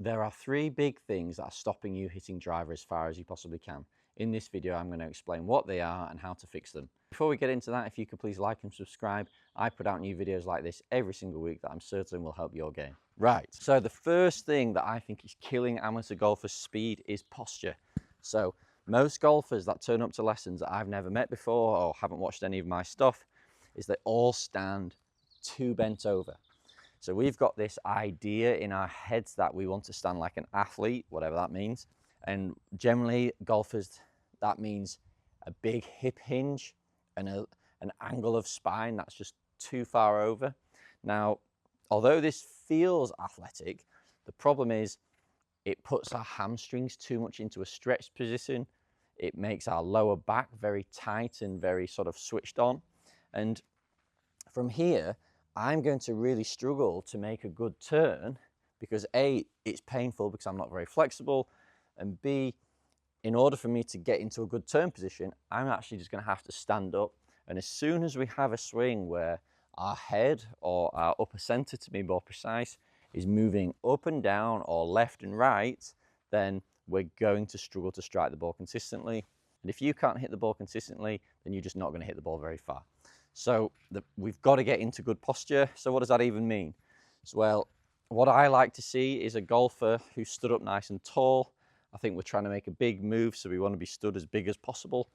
There are three big things that are stopping you hitting driver as far as you possibly can. In this video, I'm going to explain what they are and how to fix them. Before we get into that, if you could please like and subscribe. I put out new videos like this every single week that I'm certain will help your game. Right, so the first thing that I think is killing amateur golfers' speed is posture. So most golfers that turn up to lessons that I've never met before or haven't watched any of my stuff is they all stand too bent over. So we've got this idea in our heads that we want to stand like an athlete, whatever that means. And generally golfers, that means a big hip hinge and an angle of spine that's just too far over. Now, although this feels athletic, the problem is it puts our hamstrings too much into a stretched position. It makes our lower back very tight and very sort of switched on. And from here, I'm going to really struggle to make a good turn because A, it's painful because I'm not very flexible, and B, in order for me to get into a good turn position, I'm actually just going to have to stand up. And as soon as we have a swing where our head, or our upper center to be more precise, is moving up and down or left and right, then we're going to struggle to strike the ball consistently. And if you can't hit the ball consistently, then you're just not going to hit the ball very far. So we've got to get into good posture. So what does that even mean? So, well, what I like to see is a golfer who stood up nice and tall. I think we're trying to make a big move, so we want to be stood as big as possible.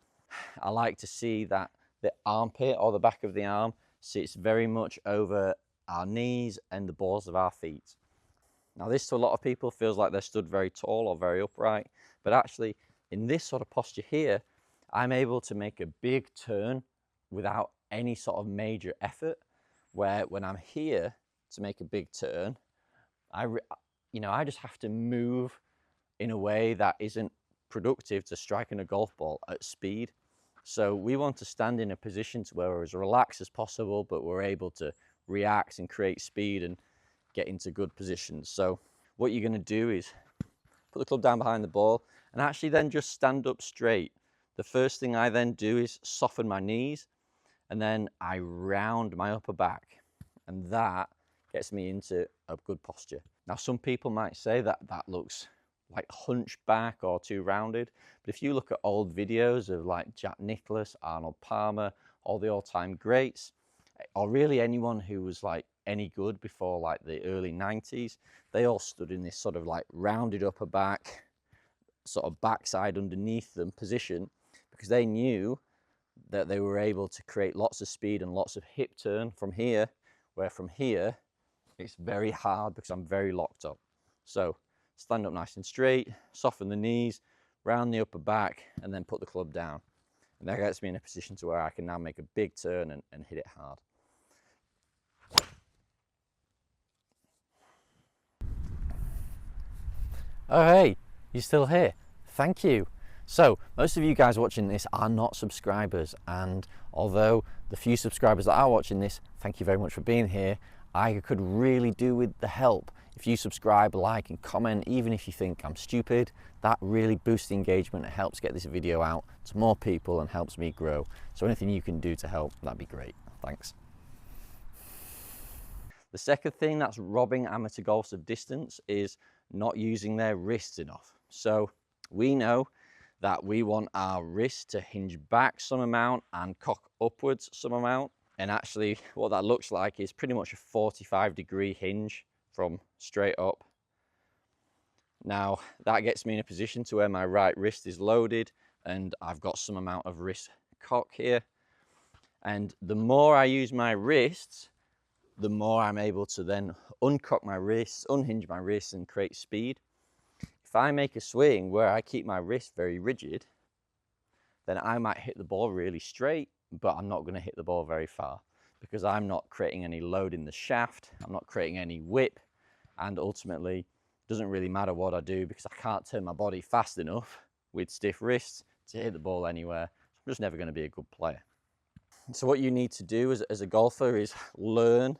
I like to see that the armpit or the back of the arm sits very much over our knees and the balls of our feet. Now this to a lot of people feels like they're stood very tall or very upright, but actually in this sort of posture here, I'm able to make a big turn without any sort of major effort, where when I'm here to make a big turn, I just have to move in a way that isn't productive to striking a golf ball at speed. So we want to stand in a position to where we're as relaxed as possible, but we're able to react and create speed and get into good positions. So what you're going to do is put the club down behind the ball and actually then just stand up straight. The first thing I then do is soften my knees, and then I round my upper back, and that gets me into a good posture. Now, some people might say that that looks like hunchback or too rounded, but if you look at old videos of like Jack Nicklaus, Arnold Palmer, all the all-time greats, or really anyone who was like any good before like the early 90s, they all stood in this sort of like rounded upper back, sort of backside underneath them position, because they knew that they were able to create lots of speed and lots of hip turn from here, where from here it's very hard because I'm very locked up. So stand up nice and straight, soften the knees, round the upper back, and then put the club down. And that gets me in a position to where I can now make a big turn and hit it hard. Oh hey, you're still here. Thank you. So most of you guys watching this are not subscribers, and although the few subscribers that are watching this, thank you very much for being here, I could really do with the help. If you subscribe, like and comment, even if you think I'm stupid, that really boosts the engagement. It helps get this video out to more people and helps me grow. So anything you can do to help, that'd be great. Thanks. The second thing that's robbing amateur golfers of distance is not using their wrists enough. So we know that we want our wrist to hinge back some amount and cock upwards some amount. And actually what that looks like is pretty much a 45-degree hinge from straight up. Now that gets me in a position to where my right wrist is loaded and I've got some amount of wrist cock here. And the more I use my wrists, the more I'm able to then uncock my wrists, unhinge my wrists and create speed. If I make a swing where I keep my wrist very rigid, then I might hit the ball really straight, but I'm not going to hit the ball very far because I'm not creating any load in the shaft, I'm not creating any whip, and ultimately it doesn't really matter what I do because I can't turn my body fast enough with stiff wrists to hit the ball anywhere. I'm just never going to be a good player. So what you need to do as a golfer is learn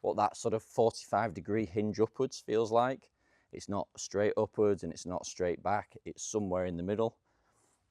what that sort of 45-degree hinge upwards feels like. It's not straight upwards and it's not straight back, it's somewhere in the middle.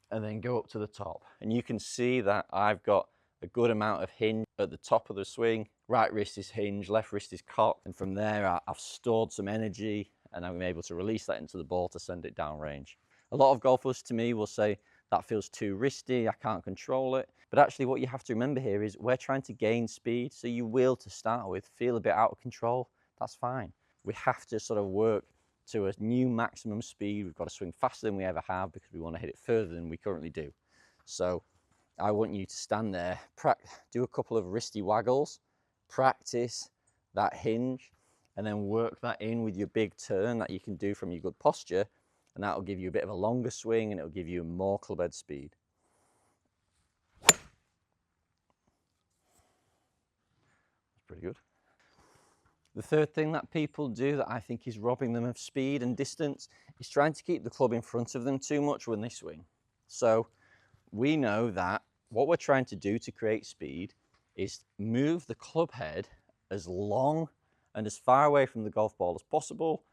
And then go up to the top. And you can see that I've got a good amount of hinge at the top of the swing. Right wrist is hinged, left wrist is cocked. And from there, I've stored some energy and I'm able to release that into the ball to send it downrange. A lot of golfers to me will say that feels too wristy, I can't control it. But actually what you have to remember here is we're trying to gain speed, so you will, to start with, feel a bit out of control. That's fine. We have to sort of work to a new maximum speed. We've got to swing faster than we ever have because we want to hit it further than we currently do. So I want you to stand there, do a couple of wristy waggles, practice that hinge, and then work that in with your big turn that you can do from your good posture, and that will give you a bit of a longer swing and it will give you more clubhead speed. That's pretty good. The third thing that people do that I think is robbing them of speed and distance is trying to keep the club in front of them too much when they swing. So we know that what we're trying to do to create speed is move the club head as long and as far away from the golf ball as possible,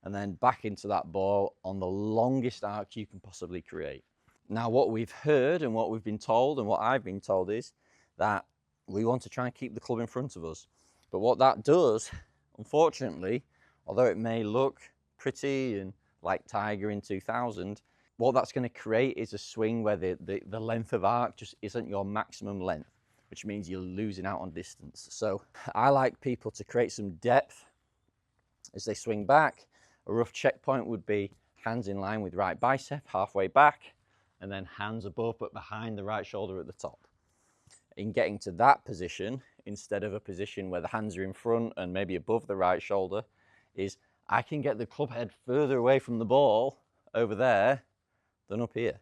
and then back into that ball on the longest arc you can possibly create. Now, what we've heard and what we've been told and what I've been told is that we want to try and keep the club in front of us. But what that does, unfortunately, although it may look pretty and like Tiger in 2000, what that's going to create is a swing where the length of arc just isn't your maximum length, which means you're losing out on distance. So I like people to create some depth as they swing back. A rough checkpoint would be hands in line with right bicep, halfway back, and then hands above but behind the right shoulder at the top. In getting to that position, instead of a position where the hands are in front and maybe above the right shoulder, is I can get the club head further away from the ball over there than up here.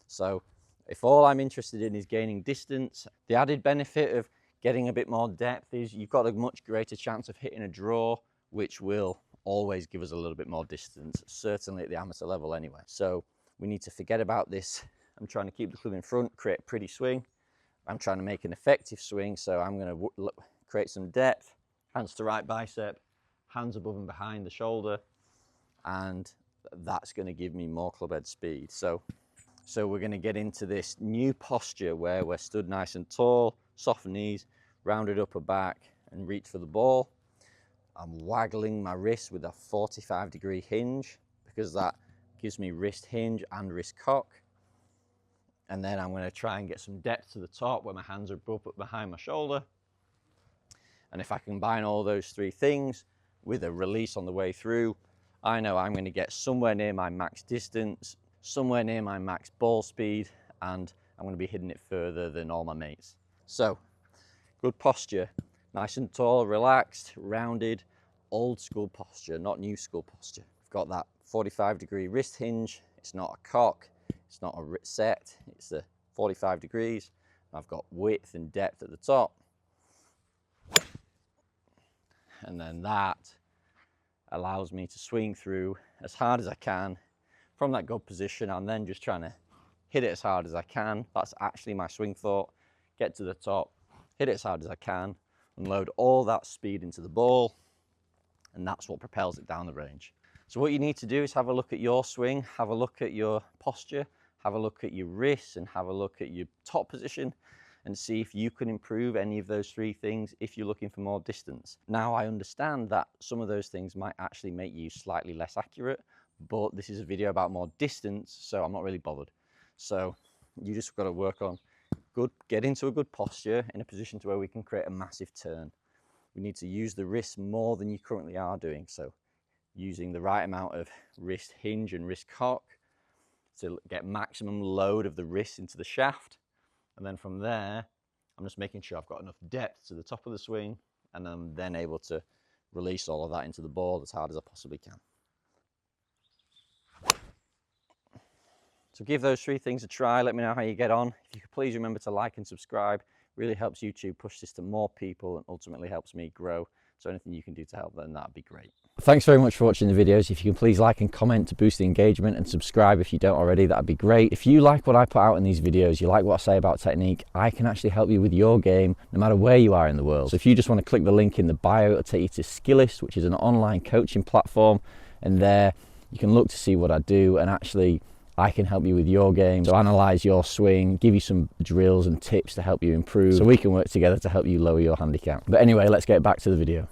So if all I'm interested in is gaining distance, the added benefit of getting a bit more depth is you've got a much greater chance of hitting a draw, which will always give us a little bit more distance, certainly at the amateur level anyway. So we need to forget about this. I'm trying to keep the club in front, create a pretty swing. I'm trying to make an effective swing, so I'm going to create some depth, hands to right bicep, hands above and behind the shoulder, and that's going to give me more clubhead speed. So we're going to get into this new posture where we're stood nice and tall, soft knees, rounded upper back, and reach for the ball. I'm waggling my wrist with a 45-degree hinge because that gives me wrist hinge and wrist cock. And then I'm going to try and get some depth to the top where my hands are above but behind my shoulder. And if I combine all those three things with a release on the way through, I know I'm going to get somewhere near my max distance, somewhere near my max ball speed, and I'm going to be hitting it further than all my mates. So, good posture, nice and tall, relaxed, rounded, old school posture, not new school posture. I've got that 45-degree wrist hinge, it's not a cock, it's not a set, it's a 45 degrees. I've got width and depth at the top. And then that allows me to swing through as hard as I can from that good position. I'm then just trying to hit it as hard as I can. That's actually my swing thought. Get to the top, hit it as hard as I can, and load all that speed into the ball. And that's what propels it down the range. So what you need to do is have a look at your swing, have a look at your posture, have a look at your wrists, and have a look at your top position, and see if you can improve any of those three things if you're looking for more distance. Now, I understand that some of those things might actually make you slightly less accurate, but this is a video about more distance, so I'm not really bothered. So you just got to work on get into a good posture in a position to where we can create a massive turn. We need to use the wrists more than you currently are doing. So using the right amount of wrist hinge and wrist cock to get maximum load of the wrist into the shaft. And then from there, I'm just making sure I've got enough depth to the top of the swing, and I'm then able to release all of that into the ball as hard as I possibly can. So give those three things a try. Let me know how you get on. If you could please remember to like and subscribe. Really helps YouTube push this to more people and ultimately helps me grow. So anything you can do to help them, that'd be great. Thanks very much for watching the videos. If you can please like and comment to boost the engagement, and subscribe if you don't already, that'd be great. If you like what I put out in these videos, you like what I say about technique, I can actually help you with your game no matter where you are in the world. So if you just want to click the link in the bio, it'll take you to Skillist, which is an online coaching platform, and there you can look to see what I do, and actually I can help you with your game. So analyze your swing, give you some drills and tips to help you improve, so we can work together to help you lower your handicap. But anyway, let's get back to the video.